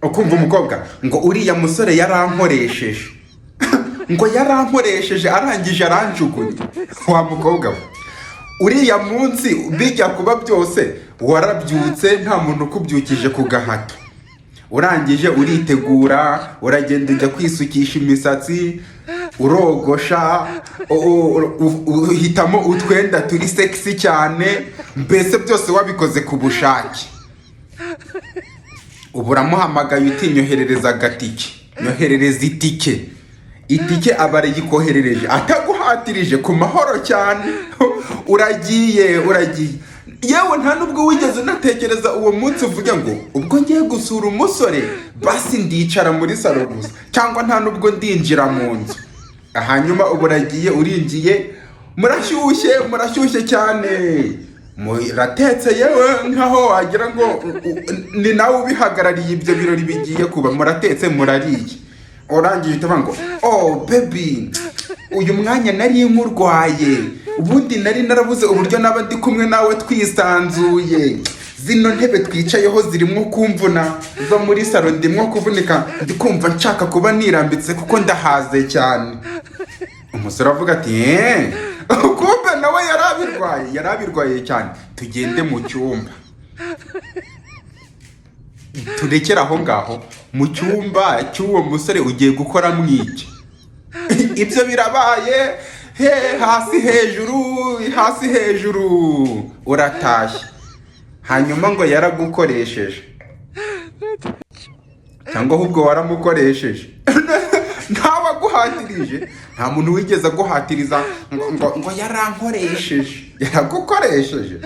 ukumva umukobwa ngo uriya musore yarankoresheje ngo yarankoresheje arangije aranjugunye. Wa mukobwa we, uriya munsi bijya kuba byose warabyutse nta muntu ukubyukije ku gahato, urangije uritegura uragenda ujya kwisukisha imisatsi, urogosha, uhitamo utwenda turi sexy cyane, mbese byose wabikoze ku bushake. Ubu uramuhamagaye uti nyoherereza agatike, nyoherereza itike aba arayikoherereje ataguhatirije, ku mahoro cyane. uragiye yewe nta nubwo wigeze unatekereza uwo munsi uvuge ngo ubwo ngiye gusura umusore basi ndicara muri salo gusa, cyangwa nta nubwo ndinjira mu nzu. Hanyuma ubu uragiye urinjiye, murashyushye cyane, muratetse yewe nkaho wagira ngo ni nawe ubihagarariye ibyo birori bigiye kuba. Muratetse murariye, urangije utavuga ngo oh baby uyu mwanya nari nkurwaye, ubundi nari narabuze uburyo naba ndi kumwe nawe twisanzuye, zino ntebe twicayeho zirimo kumvuna zo muri salo ndimo kuvunika, ndikumva nshaka kuba nirambitse kuko ndahaze cyane. Umusore avuga ati kumbe nawe yarabirwaye cyane, tugende mu cyumba. Turekera aho ngaho mu cyumba cy'uwo musore ugiye gukora mwiki. Ibyo birabaye, hasi hejuru uratashye. Hanyuma ngo yaragukoresheje, cyangwa ahubwo waramukoresheje. Ntawaguhatirije, nta muntu wigeze aguhatiriza ngo yarankoresheje, yaragukoresheje.